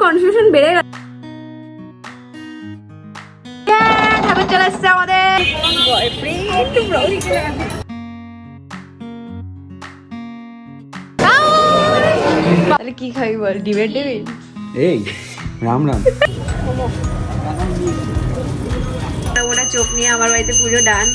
Confusion বেড়ে গেল। ঠাকুর চলে এসছে আমাদের তাহলে কি খাবি বল? ডিবেট দিবি? এই রাম রাম। ওটা চোখ নিয়ে আমার বাড়িতে পুজো ডান।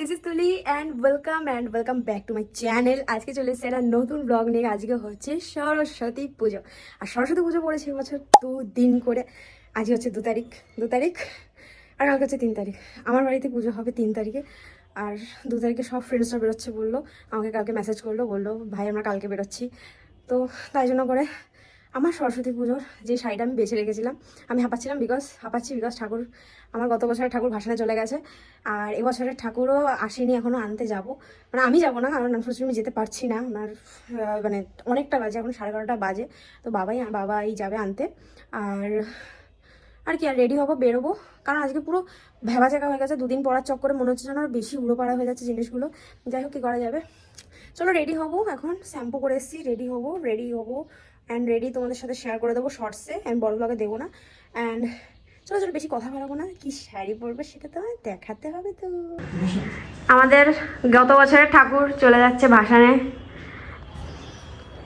দিস ইজ তুলি and welcome back to my channel. আজকে চলে এসেছে একটা নতুন ব্লগ নিয়ে। আজকে হচ্ছে সরস্বতী পুজো, আর সরস্বতী পুজো পড়েছে এবছর 2 দিন করে। আজকে হচ্ছে 2 তারিখ আর কালকে হচ্ছে 3 তারিখ। আমার বাড়িতে পুজো হবে 3 তারিখে, আর 2 তারিখে সব ফ্রেন্ডসরা বেরোচ্ছে বললো। আমাকে কালকে মেসেজ করলো, বললো ভাই আমরা কালকে বেরোচ্ছি। তো তাই জন্য করে আমার সরস্বতী পুজোর যে শাড়িটা আমি বেছে রেখেছিলাম, আমি হাঁপাচ্ছিলাম বিকজ ঠাকুর, আমার গত বছরের ঠাকুর ভাসানে চলে গেছে, আর এবছরের ঠাকুরও আসেনি এখনও, আনতে যাব। মানে আমি যাব না, কারণ আনফর্চুনেটলি আমি যেতে পারছি না। আমার মানে অনেকটা বাজে, এখন 11:30 বাজে। তো বাবাই যাবে আনতে। আর কি, আর রেডি হবো, বেরোবো। কারণ আজকে পুরো ভেবাচাকা হয়ে গেছে, 2 দিন পড়ার চক্করে মনে হচ্ছে যেন আর বেশি উড়োপাড়া হয়ে যাচ্ছে জিনিসগুলো। যাই হোক, কী করা যাবে। চলো রেডি হবো, এখন শ্যাম্পু করে এসেছি, রেডি হবো অ্যান্ড রেডি তোমাদের সাথে শেয়ার করে দেবো শর্টসে, অ্যান্ড বড় ব্লগে দেবো না। অ্যান্ড চলো বেশি কথা বলবো না। কি শাড়ি পরবে সেটা তো দেখাতে হবে। তো আমাদের গত বছরের ঠাকুর চলে যাচ্ছে ভাসানে।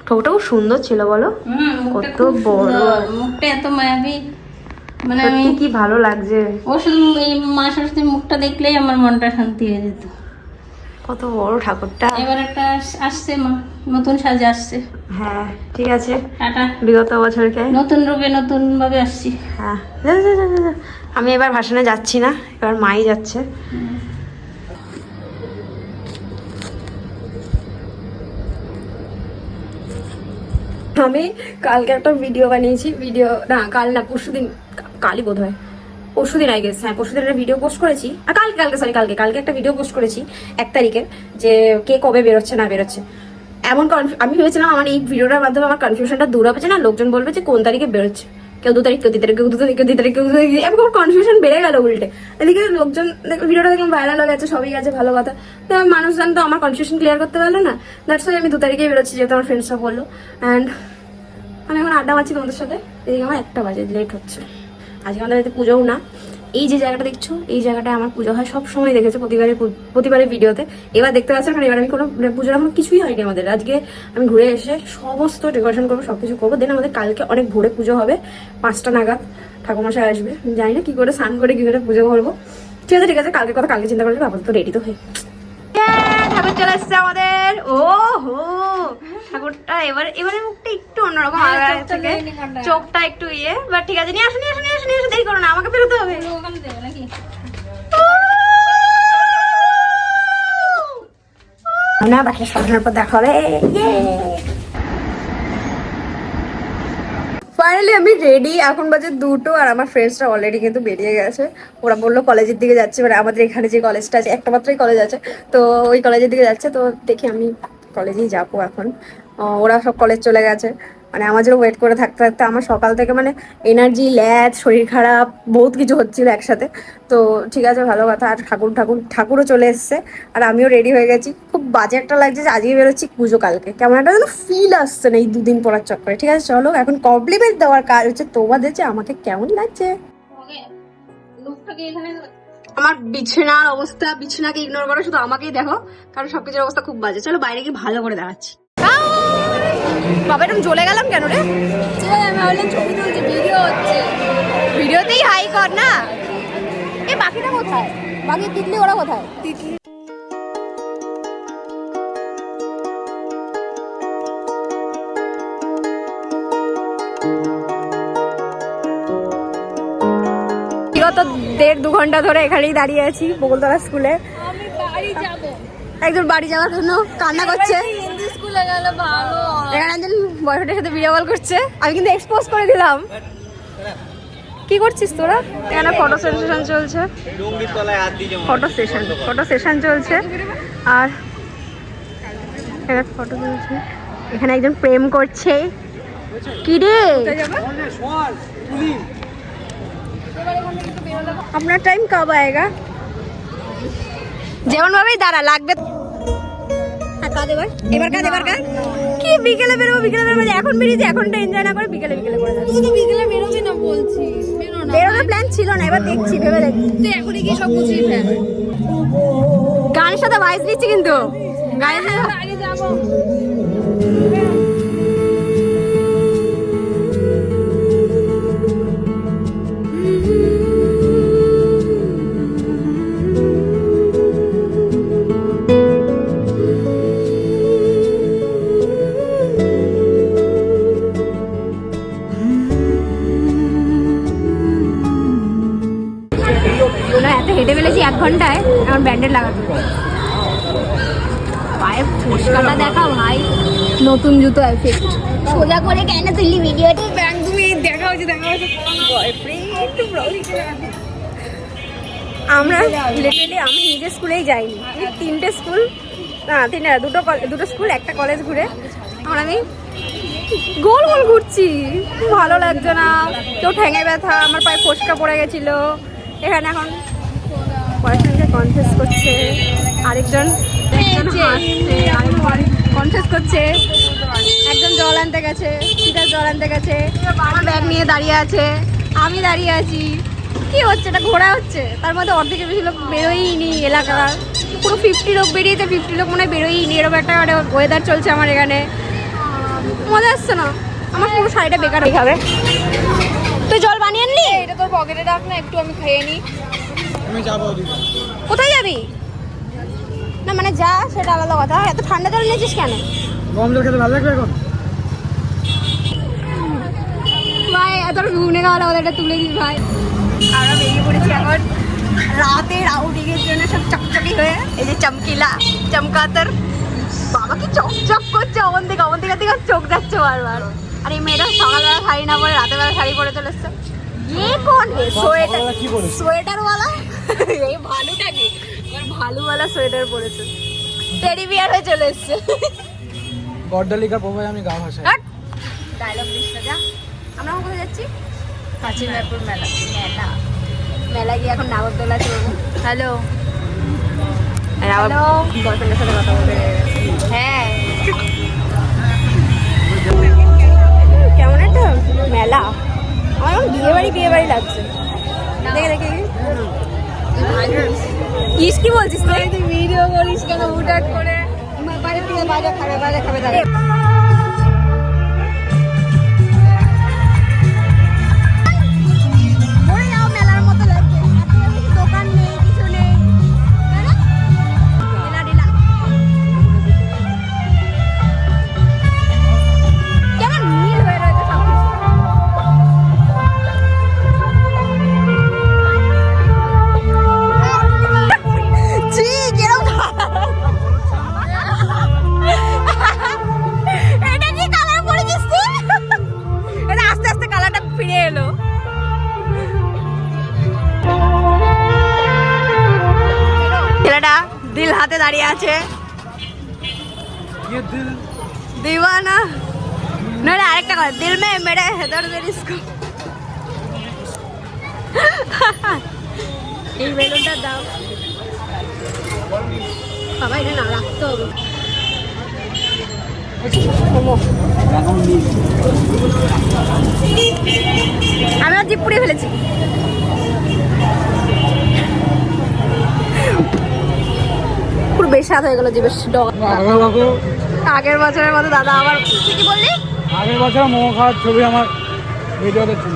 ঠোঁটটাও সুন্দর ছিল বলো, কত বড় মুখটা, এত মায়াবী, মানে আমি কি ভালো লাগছে। ও শুধু এই মা সরস্বতীর মুখটা দেখলেই আমার মনটা শান্তি হয়ে যেত। কত বড় ঠাকুরটা। এবার একটা আসছে মা, নতুন সাজে আসছে। হ্যাঁ ঠিক আছে, টাটা। বিগত বছরকে নতুন রূপে নতুন ভাবে আসছি। হ্যাঁ, আমি এবার ভাসানে যাচ্ছি না, এবার মাই যাচ্ছে। আমি কালকে একটা ভিডিও বানিয়েছি, কালই বোধ হয়, পরশুদিন আই গেস। হ্যাঁ, পরশুদিন একটা ভিডিও পোস্ট করেছি। আর কালকে একটা ভিডিও পোস্ট করেছি 1 তারিখের, যে কে কবে বেরোচ্ছে না বেরোচ্ছে। আমি ভেবেছিলাম আমার এই ভিডিওটার মাধ্যমে আমার কনফিউশনটা দূর হবে, যে না লোকজন বলবে যে কোন তারিখে বেরোচ্ছে, কেউ 2 তারিখ, কেউ 3 তারিখ, কেউ 2 তারিখ, কেউ 3 তারিখ, কেউ 2 তারিখ। এরকম কনফিউশন বেড়ে গেল উল্টে। এদিকে লোকজন ভিডিওটা দেখলাম ভাইরাল হয়ে গেছে, সবই গেছে, ভালো কথা। তো মানুষজন তো আমার কনফিউশন ক্লিয়ার করতে পারলো না। দ্যাটস ওয়াই আমি 2 তারিখেই বেরোচ্ছি, যেহেতু আমার ফ্রেন্ডসরা বললো। অ্যান্ড আমি এখন আড্ডা মারছি তোমাদের সাথে। এদিকে আমার 1টা বাজে, লেট হচ্ছে। আজকে আমাদের বাড়িতে পুজোও না। এই যে জায়গাটা দেখছো, এই জায়গাটায় আমার পুজো হয় সব সময়, দেখেছো প্রতিবারের ভিডিওতে। এবার দেখতে পাচ্ছেন, কারণ এবার আমি কোনো পুজোর এখন কিছুই হয়নি আমাদের। আজকে আমি ঘুরে এসে সমস্ত ডেকোরেশন করবো, সবকিছু করবো। দেন আমাদের কালকে অনেক ভোরে পুজো হবে, 5টা নাগাদ ঠাকুরমশাই আসবে। জানি না কি করে স্নান করে কি করে পুজো করবো। ঠিক আছে, কালকে কথা কালকে চিন্তা করলে, আপাতত রেডি তো হয়ে ঠাকুর চলে এসছে আমাদের। ও হো, ঠাকুরটা এবারে মুখটা একটু অন্যরকম, আগের থেকে চোখটা একটু ইয়ে। বাট ঠিক আছে, নিয়ে আসো, দেরি করো না, আমাকে বেরোতে হবে। না, বাকি সবার পর দেখা হবে। ফাইনালি আমি রেডি, এখন বাজে 2টো, আর আমার ফ্রেন্ডসরা অলরেডি কিন্তু বেরিয়ে গেছে। ওরা বললো কলেজের দিকে যাচ্ছে, মানে আমাদের এখানে যে কলেজটা আছে, একটা মাত্রই কলেজ আছে, তো ওই কলেজের দিকে যাচ্ছে। তো দেখি আমি কলেজেই যাবো এখন। ওরা সব কলেজ চলে গেছে, মানে আমার জন্য ওয়েট করে থাকতে থাকতে আমার সকাল থেকে মানে এনার্জি ল্যাচ, শরীর খারাপ, বহুত কিছু হচ্ছিল একসাথে। তো ঠিক আছে, ভালো কথা। আর ঠাকুরও চলে এসছে, আর আমিও রেডি হয়ে গেছি। খুব বাজে একটা লাগছে যে আজকে বেরোচ্ছি, পুজো কালকে। কেমন একটা যেন ফিল আসছে না এই 2 দিন পড়ার চক্করে। ঠিক আছে, চলো এখন কমপ্লিমেন্ট দেওয়ার কাজ হচ্ছে তোমাদের, যে আমাকে কেমন লাগছে। আমার বিছানার অবস্থা, বিছানাকে ইগনোর করো, শুধু আমাকেই দেখো, কারণ সবকিছুর অবস্থা খুব বাজে। চলো বাইরে গিয়ে ভালো করে দেখাচ্ছি। বাবা এরকম জ্বলে গেলাম কেন রে? ছবি তুলছি, ভিডিও হচ্ছে, ভিডিওতেই হাই কর না। এ বাকিটা কোথায়? বাকি তিতলি ওরা কোথায়? তিতলি বিগত 1.5-2 ঘন্টা ধরে এখানেই দাঁড়িয়ে আছি বকুলতলা স্কুলে। একজন বাড়ি যাওয়ার জন্য কান্না করছে। এখানে একজন বয়ফ্রেন্ডের সাথে ভিডিও কল করছে, আমি কিন্তু এক্সপোজ করে দিলাম। কি করছিস তোরা? এখানে ফটো সেশন চলছে, ফটো সেশন চলছে, আর এখানে ফটো চলছে। এখানে একজন প্রেম করছে। কি রে, আপনার টাইম কব আয়েগা? যেমন ভাবেই দাঁড়া লাগবে। এবার কাজ কি বিকেলে বেরোবো এখন বেরিয়েছি, এখনটা এনজয় না করে বিকেলে করে যাচ্ছি। তুই তো বিকেলে বেরোবি না বলছিস, বেরো না। বেরোনোর প্ল্যান ছিল না, এবার দেখছি ভেবে দেখি। তুই এখনই গিয়ে সব গুছিয়ে ফেল। গানের সাথে ভয়েস দিচ্ছি কিন্তু গানের সাথে আগে যাবো। এত হেঁটে ফেলেছি 1 ঘন্টায়, এখন ব্যান্ডেড লাগাতে পায়ে ফুসকাটা দেখা ভাই, নতুন জুতো এফেক্ট সোজা করে কেন তুললি ভিডিওটি? ব্যাংক তুমি দেখা হয়েছে আমরা লিটারালি আমি নিজের স্কুলেই যাইনি, আমি 3টে স্কুল না 2টো স্কুল একটা কলেজ ঘুরে এখন আমি গোল ঘুরছি। ভালো লাগছে না, কেউ ঠ্যাঙে ব্যথা, আমার পায়ে ফোসকা পড়ে গেছিলো। এখানে এখন পড়াশোনাকে কনফেস করছে, আরেকজন কনফেস করছে, একজন জল আনতে গেছে, সিটার জল আনতে গেছে, আমার ব্যাগ নিয়ে দাঁড়িয়ে আছে, আমি দাঁড়িয়ে আছি। কি হচ্ছে, এটা ঘোরা হচ্ছে, তার মধ্যে অর্ধেকের বেশি লোক বেরোয়নি এলাকার, পুরো 50 লোক বেরিয়েছে, 50 লোক মনে হয় বেরোয়নি। এরকম একটা ওয়েদার চলছে আমার এখানে, মজা আসছে না, আমার পুরো শাড়িটা বেকার হয়ে যাবে। তুই জল বানিয়ে আনলি? এটা তোর পকেটে রাখ না, একটু আমি খেয়ে নিই। কোথায় যাবি? না মানে যা, সেটা আলাদা কথা, এত ঠান্ডা জল নিয়েছিস কেন? গরম জল খেতে ভালো লাগবে এখন। ভাই এত ঘুমনে খাওয়া লাগবে, এটা তুলে দিস ভাই। আমরা বেরিয়ে পড়েছি এখন রাতের আউটিংয়ের জন্য, সব চকচকি হয়ে। এই যে চমকাতর বাবা কি চকচক করছে, অমন দিকে চোখ যাচ্ছে বারবার। আর এই মেয়েটা সকালবেলা শাড়ি না পরে রাতের বেলা শাড়ি পরে চলে এসছে। কোন সোয়েটারওয়ালা এই ভালুটাকে ভালুওয়ালা সোয়েটার পরেছে, টেডি বিয়ার হয়ে চলে এসছে। গড্ডালিকার প্রভাবে আমি গা ভাসাই। ডায়লগ দিচ্ছে যা। আমরা কোথায় যাচ্ছি? কাচিনাপুর মেলা গিয়ে এখন নাগরদোলা চলবো। হ্যালো। হ্যালো, বয়ফ্রেন্ডের সাথে কথা বলতে হ্যাঁ, কেমন একটা মেলা, আমার এখন বিয়ে বাড়ি লাগছে। দেখে ইস কি বলছিস তুই? ভিডিও করিস কেন হুটহাট করে? বাইরে থেকে বাজা খাবে দাঁড়িয়ে। মরে যাও, মেলার মতো লাগছে, এত বেশি দোকান নেই, কিছু নেই, তাই না? ঢিলা কেমন নীল হয়ে রয়েছে সব কিছু। ছি, কিরম এটা কি কালার পরে গেছে? এটা আস্তে আস্তে কালারটা ফিরে এলো। ছেলেটা দিল হাতে দাঁড়িয়ে আছে, দিওয়ানা নইলে আরেকটা কথা, দিল মে মেরে হেদার দে ইসকো। এই বেলুনটা দাও বাবা, এটা না রাখতে হবে। আমি আর জিপ পুড়িয়ে ফেলেছি। পুরো বেসাদ হয়ে গেল জিভের আগের বছরের মতো। দাদা আবার কি বললি? আগের বছর মোমো খাওয়ার ছবি আমার ভিডিওতে ছিল।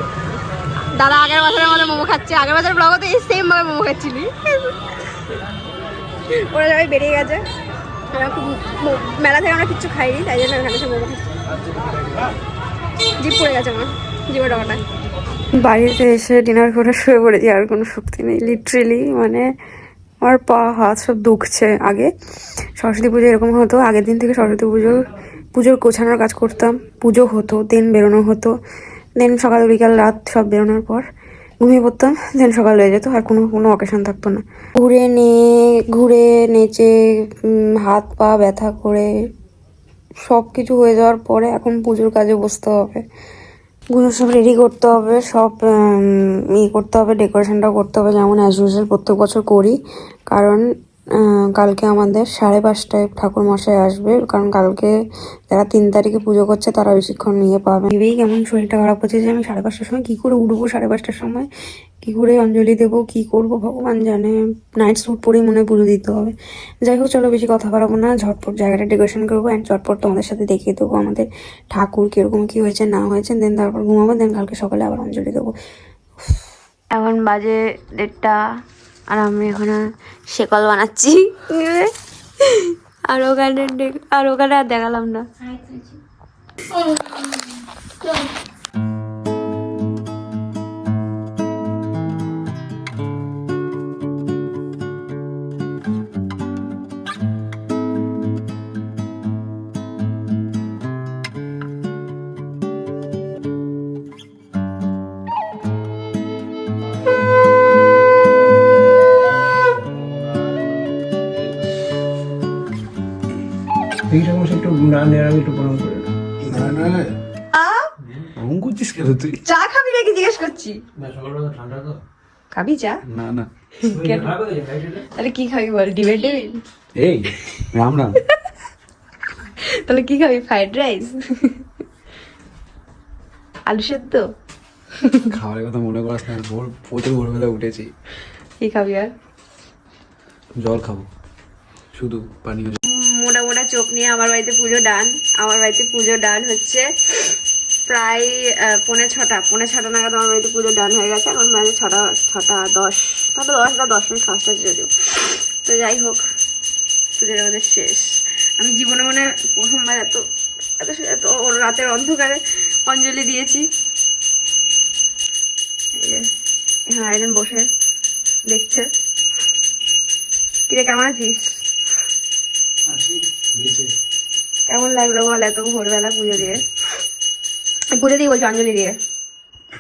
দাদা আগের বছরের মতো মোমো খাচ্ছে, আগের বছরের ব্লগে তো এই সেম ভাবে মোমো খাচ্ছিলি। ওরা সবাই বেরিয়ে গেছে, মেলা থেকে আমরা কিচ্ছু খাইনি, তাই জন্য এখানে সে মোমো খাচ্ছি। জিপ পড়ে গেছে আমার, জিভে টাকাটা। বাড়িতে এসে ডিনার করে শুয়ে পড়েছি, আর কোনো শক্তি নেই লিটারেলি। মানে আমার পা হাত সব দুখছে। আগে সরস্বতী পুজো এরকম হতো, আগের দিন থেকে সরস্বতী পুজোর গোছানোর কাজ করতাম, পুজো হতো, দেন বেরোনো হতো, দেন সকাল বিকাল রাত সব বেরোনোর পর ঘুমিয়ে পড়তাম, দেন সকাল হয়ে যেত, আর কোনো অকেশন থাকতো না। ঘুরে নেচে হাত পা ব্যথা করে সব কিছু হয়ে যাওয়ার পরে এখন পুজোর কাজে বসতে হবে। গুলো সব রেডি করতে হবে, সব ইয়ে করতে হবে, ডেকোরেশনটাও করতে হবে যেমন অ্যাজ ইউজুয়াল প্রত্যেক বছর করি। কারণ কালকে আমাদের 5:30টায় ঠাকুর মশাই আসবে, কারণ কালকে যারা 3 তারিখে পুজো করছে তারা বেশিক্ষণ নিয়ে পাবে। ভেবেই কেমন শরীরটা খারাপ হচ্ছে যে আমি 5:30টার সময় কি করে উঠবো, 5:30টার সময় কি করে অঞ্জলি দেবো, কি করব ভগবান জানে। নাইট স্যুট পরেই মনে হয় পুজো দিতে হবে। যাই হোক চলো বেশি কথা বাড়াবো না, ঝটপট জায়গাটা ডেকোরেশন করবো অ্যান্ড ঝটপট তোমাদের সাথে দেখিয়ে দেবো আমাদের ঠাকুর কিরকম কি হয়েছে না হয়েছে। দেন তারপর ঘুমাবো, দেন কালকে সকালে আবার অঞ্জলি দেবো। এখন বাজে 1:30 আর আমি এখানে শেকল বানাচ্ছি। আর ওখানে আর দেখালাম না। এই সময় একটু না নেওয়া একটু প্রণাম করে ঘুম করছিস কেন তুই? চা খাবি নাকি জিজ্ঞেস করছি। ঠান্ডা তো খাবি চা? না না কেন? তাহলে কি খাবি বল? ডিমের টেবিল? এই রাম রাম। তাহলে কি খাবি? ফ্রাইড রাইস, আলু সেদ্ধ? খাবারের কথা মনে করাস না, প্রচুর ভোরবেলা উঠেছি। কি খাবি আর? জল খাবো, শুধু পানীয় জল। মোটা মোটা চোখ নিয়ে আমার বাড়িতে পুজো ডান। আমার বাড়িতে পুজো ডান হচ্ছে প্রায় 5:45 নাগাদ আমার বাড়িতে পুজো ডান হয়ে গেছে। এখন বাজে 6:10, 10 মিনিট ফার্স্ট আছে যদিও। তো যাই হোক, পুজোর আমাদের শেষ। আমি জীবনে মনে প্রথমবার এত এত এত রাতের অন্ধকারে অঞ্জলি দিয়েছি। এই যে এখানে আরেকজন বসে দেখছে। কিরে কেমন আছিস? কেমন লাগলো বল এত ভোরবেলা পুজো দিয়ে? পুজো দিয়ে বলছি, অঞ্জলি দিয়ে।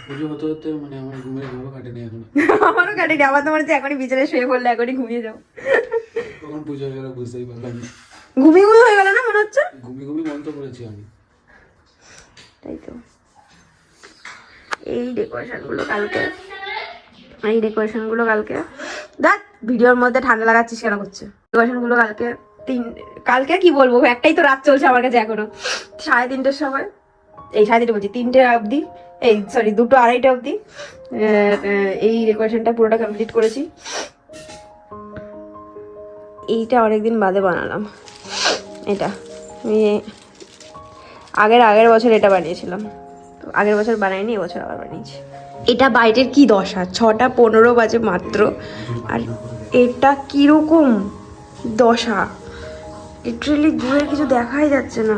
পুজো হতে হতে মানে আমার ঘুমের ঘুমও কাটেনি এখনো। আমারও কাটেনি, আমার তো মনে হচ্ছে এখনই বিছানায় শুয়ে পড়লে এখনই ঘুমিয়ে যাও। তখন পুজো হয়ে গেল বুঝতেই পারলাম না। ঘুমিয়ে হয়ে গেল না মনে হচ্ছে? ঘুমিয়ে ঘুমিয়ে মন্ত্র করেছি আমি। তাই তো। এই ডেকোরেশনগুলো কালকে দেখ ভিডিওর মধ্যে ঠান্ডা লাগাচ্ছিস কেন করছে? ডেকোরেশনগুলো কালকে কি বলবো, একটাই তো রাত চলছে আমার কাছে এখনো। 3:30টার সময়, এই 3:30 বলছি 3টে অবধি, এই সরি 2টো 2:30 অবধি এই ডেকোরেশনটা পুরোটা কমপ্লিট করেছি। এইটা অনেকদিন বাদে বানালাম। এটা আমি আগের বছর এটা বানিয়েছিলাম, তো আগের বছর বানাইনি, এবছর আবার বানিয়েছি। এটা বাইরের কি দশা, 6:15 বাজে মাত্র, আর এটা কিরকম দশা, লিটারেলি দূরে কিছু দেখাই যাচ্ছে না,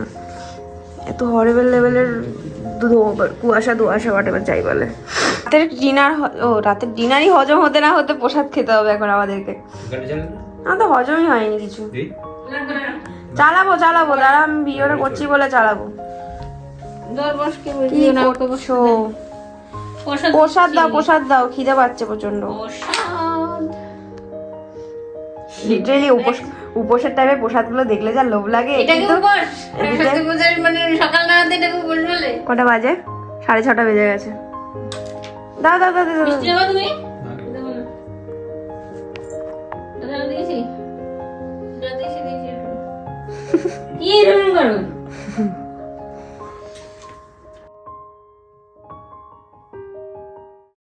এত হরেবল লেভেলের কুয়াশা হোয়াটেভার যাই বলে। রাতের ডিনারই হজম হতে না হতে প্রসাদ খেতে হবে এখন আমাদেরকে। আমার তো হজমই হয়নি কিছু। চালাবো দাঁড়া, আমি ভিডিওটা করছি বলে চালাবো। কি করছো? প্রসাদ দাও, খিদে পাচ্ছে প্রচন্ড। লিটারেলি উপোসের টাইমে প্রসাদগুলো দেখলে যা লোভ লাগে। কটা বাজে? 6:30 বেজে গেছে। দাও তুমি